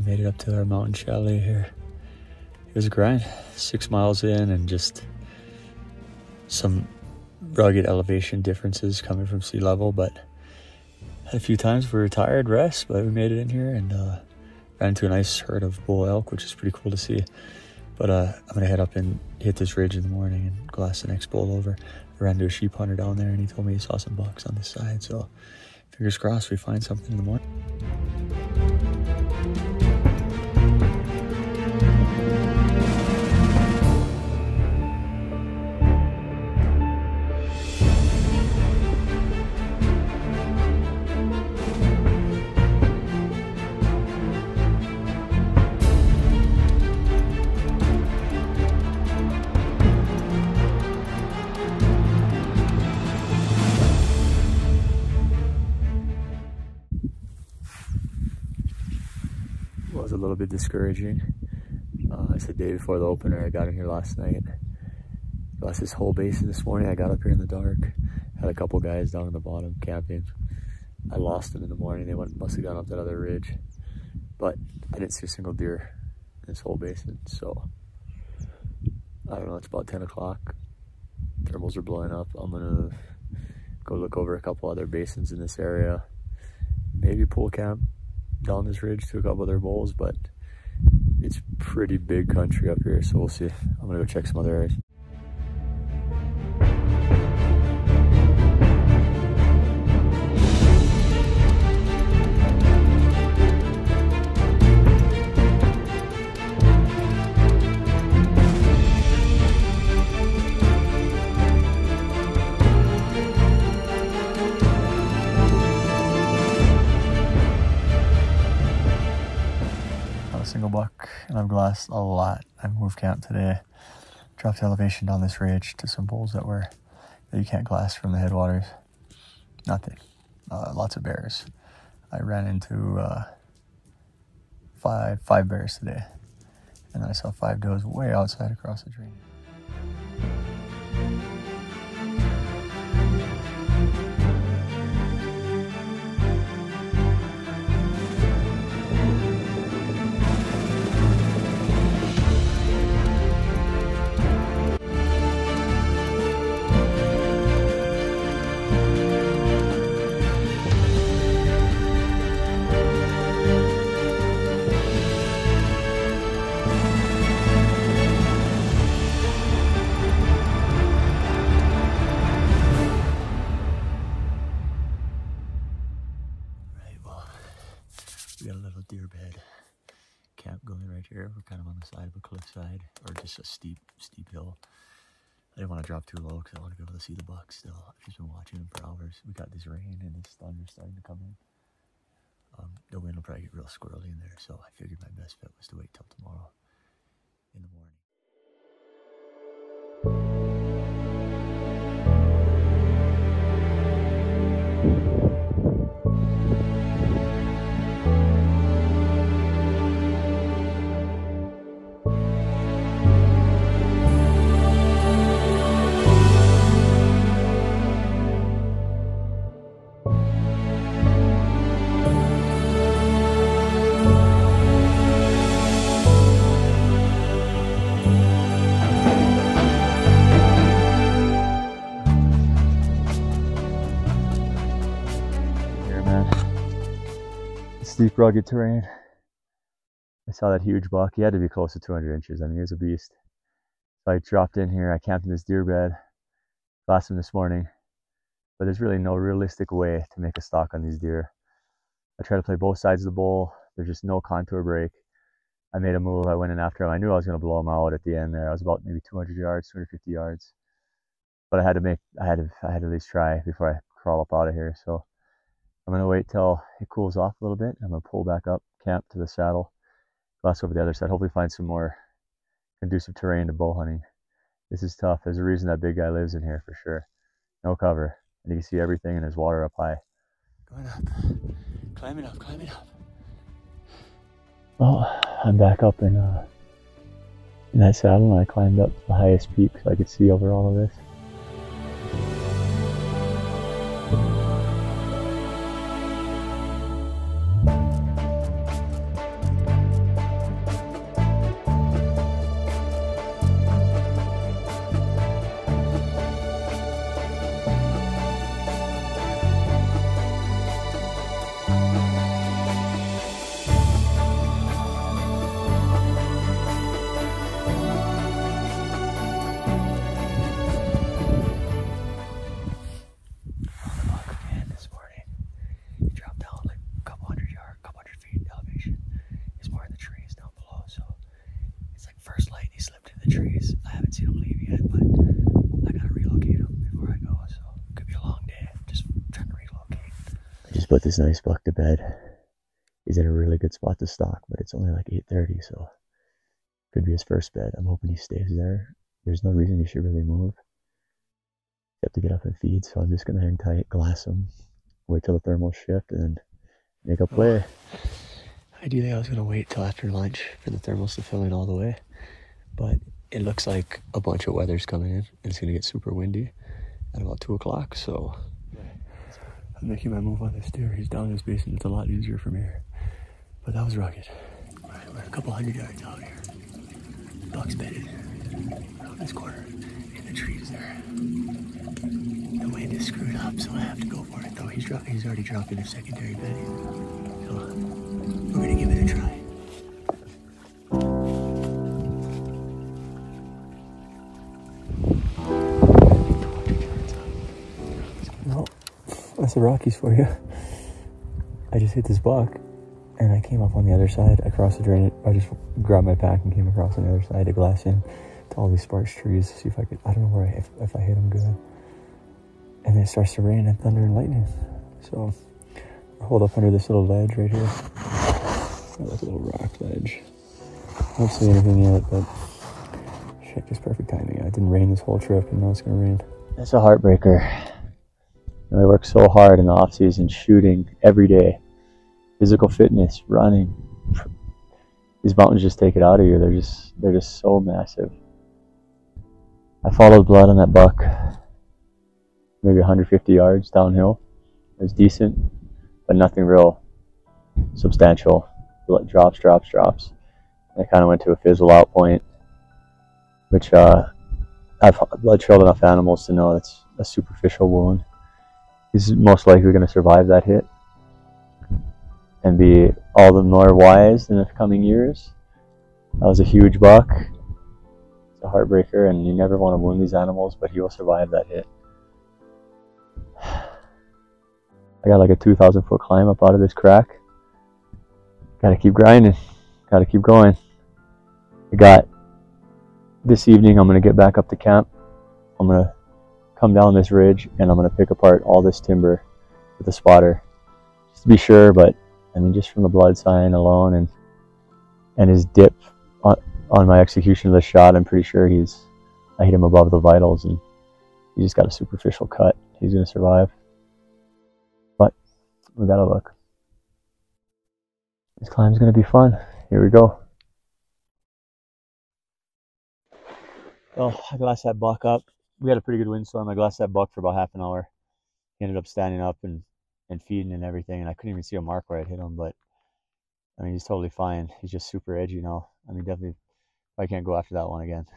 We made it up to our mountain chalet here. It was a grind, 6 miles in, and just some rugged elevation differences coming from sea level, but had a few times we were tired, rest, but we made it in here and ran into a nice herd of bull elk, which is pretty cool to see. But I'm gonna head up and hit this ridge in the morning and glass the next bull over. I ran into a sheep hunter down there and he told me he saw some bucks on this side, so fingers crossed we find something in the morning. Was a little bit discouraging. It's the day before the opener. I got in here last night. Lost this whole basin this morning. I got up here in the dark. Had a couple guys down in the bottom camping. I lost them in the morning. They must have gone up that other ridge. But I didn't see a single deer in this whole basin. So I don't know, it's about 10 o'clock. Thermals are blowing up. I'm gonna go look over a couple other basins in this area. Maybe pull camp down this ridge to a couple other bowls, but it's pretty big country up here, so we'll see. I'm gonna go check some other areas. Single buck, and I've glassed a lot. I've moved camp today, dropped elevation down this ridge to some bowls that you can't glass from the headwaters. Nothing. Lots of bears. I ran into five bears today, and I saw 5 does way outside across the drain. We got a little deer bed camp going right here. We're kind of on the side of a cliffside, or just a steep hill. I didn't want to drop too low because I want to be able to see the bucks still. I've just been watching them for hours. We got this rain and this thunder starting to come in. The wind will probably get real squirrely in there, so I figured my best bet was to wait till tomorrow in the morning. Steep, rugged terrain. I saw that huge buck. He had to be close to 200 inches. I mean, he was a beast. So I dropped in here. I camped in this deer bed. Glassed him this morning. But there's really no realistic way to make a stock on these deer. I try to play both sides of the bowl. There's just no contour break. I made a move. I went in after him. I knew I was going to blow him out at the end there. I was about maybe 200 yards, 250 yards. But I had to at least try before I crawl up out of here. So I'm going to wait till it cools off a little bit. I'm going to pull back up, camp to the saddle, glass over the other side, hopefully find some more conducive terrain to bow hunting. This is tough. There's a reason that big guy lives in here for sure. No cover. And you can see everything, and there's water up high. Going up. Climbing up, climbing up. Well, I'm back up in that saddle, and I climbed up the highest peak so I could see over all of this. the trees. I haven't seen them leave yet, but I gotta relocate them before I go, so it could be a long day. Just trying to relocate. I just put this nice buck to bed. He's in a really good spot to stalk, but it's only like 8:30, so could be his first bed. I'm hoping he stays there. There's no reason he should really move. You have to get up and feed, so I'm just gonna hang tight, glass him, wait till the thermals shift, and then make a play. Ideally, I was gonna wait till after lunch for the thermals to fill in all the way, but it looks like a bunch of weather's coming in, and it's gonna get super windy at about 2 o'clock. So I'm making my move on this deer. He's down in his basement. It's a lot easier from here, but that was rugged. All right, we're a couple hundred yards out here. Buck's bedded around this corner in the trees there. The wind is screwed up, so I have to go for it. Though he's already dropped in his secondary bedding, so we're gonna give it a try. Well, that's the Rockies for you. I just hit this buck, and I came up on the other side across the drain. I just grabbed my pack and came across on the other side to glass in to all these sparse trees to see if I could. I don't know where if I hit them good. And then it starts to rain and thunder and lightning. So I hold up under this little ledge right here. Oh, that's a little rock ledge. I don't see anything yet, but shit, just perfect timing. It didn't rain this whole trip, and now it's gonna rain. That's a heartbreaker. You know, I work so hard in the off season, shooting every day, physical fitness, running. These mountains just take it out of you. They're just so massive. I followed blood on that buck, maybe 150 yards downhill. It was decent, but nothing real substantial. Blood drops. I kind of went to a fizzle out point, which I've blood trailed enough animals to know it's a superficial wound. He's most likely going to survive that hit and be all the more wise in the coming years. That was a huge buck. It's a heartbreaker, and you never want to wound these animals, but he will survive that hit. I got like a 2,000 foot climb up out of this crack. Gotta keep grinding. Gotta keep going. This evening I'm gonna get back up to camp. I'm gonna come down this ridge and I'm gonna pick apart all this timber with a spotter. Just to be sure, but I mean, just from the blood sign alone and his dip on my execution of the shot, I'm pretty sure I hit him above the vitals and he just got a superficial cut. He's gonna survive. But we gotta look. This climb's gonna be fun. Here we go. Well, I glassed that buck up. We had a pretty good windstorm. I glassed that buck for about half an hour. He ended up standing up and feeding and everything, and I couldn't even see a mark where I'd hit him, but I mean, he's totally fine. He's just super edgy now. I mean, definitely, I can't go after that one again.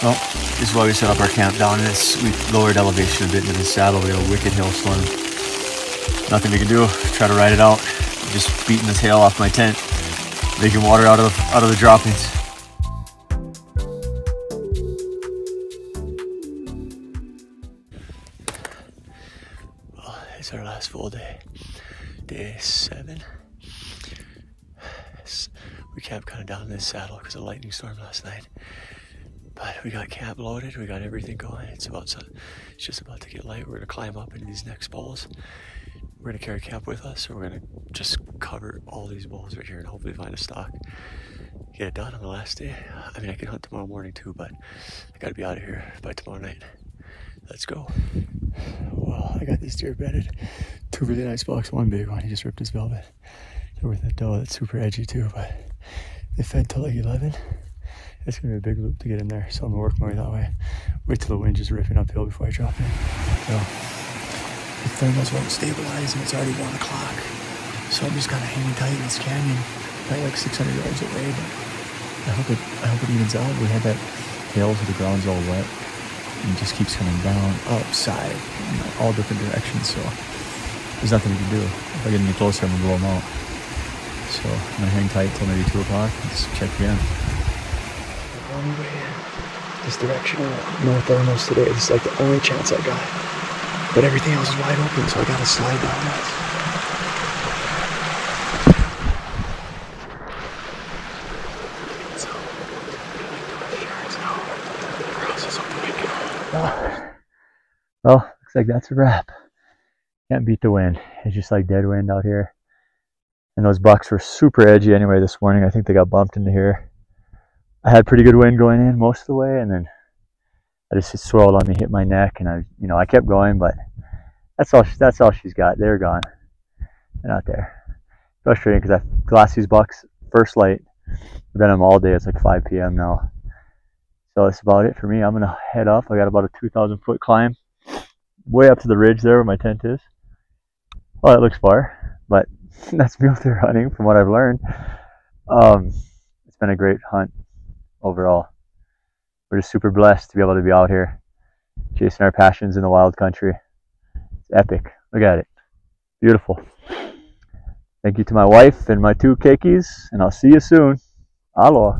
Well, this is why we set up our camp down in this. We lowered elevation a bit into the saddle. We got a wicked hail storm. Nothing we can do. Try to ride it out. Just beating this hail off my tent, making water out of the droppings. Well, it's our last full day. Day 7. We camped kind of down in this saddle because of the lightning storm last night. But we got camp loaded, we got everything going. It's just about to get light. We're gonna climb up into these next bowls. We're gonna carry camp with us, so we're gonna just cover all these bowls right here and hopefully find a stock. Get it done on the last day. I mean, I can hunt tomorrow morning too, but I gotta be out of here by tomorrow night. Let's go. Well, I got this deer bedded. 2 really nice bucks, 1 big one. He just ripped his velvet. They're with that doe that's super edgy too, but they fed till like 11. It's gonna be a big loop to get in there, so I'm gonna work my way that way. Wait till the wind just ripping uphill before I drop in. So the thermals won't stabilize and it's already 1 o'clock. So I'm just kind of hanging tight in this canyon, probably like 600 yards away, but I hope it evens out. We had that tail so the ground's all wet and it just keeps coming down, upside, all different directions. So there's nothing we can do. If I get any closer, I'm gonna blow them out. So I'm gonna hang tight till maybe 2 o'clock and just check again. The only way in this direction, no thermals today. This is like the only chance I got. But everything else is wide open, so I gotta slide down that. Well, looks like that's a wrap. Can't beat the wind. It's just like dead wind out here. And those bucks were super edgy anyway this morning. I think they got bumped into here. I had pretty good wind going in most of the way, and then I just swirled on me, hit my neck, and I kept going, but that's all she's got. They're gone. They're not there. Frustrating because I glassed these bucks first light. I've been them all day. It's like 5 p.m. now. So that's about it for me. I'm gonna head up. I got about a 2,000 foot climb way up to the ridge there where my tent is. Well, it looks far, but that's mule deer hunting from what I've learned. It's been a great hunt overall. We're just super blessed to be able to be out here chasing our passions in the wild country. It's epic. Look at it. Beautiful. Thank you to my wife and my 2 keikis, and I'll see you soon. Aloha.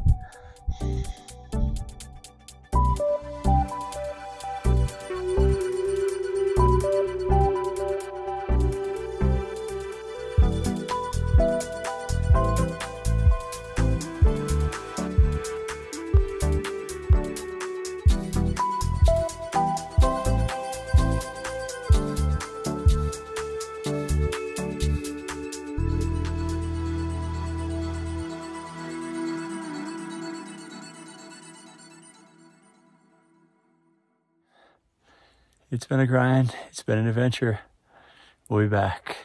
It's been a grind. It's been an adventure. We'll be back.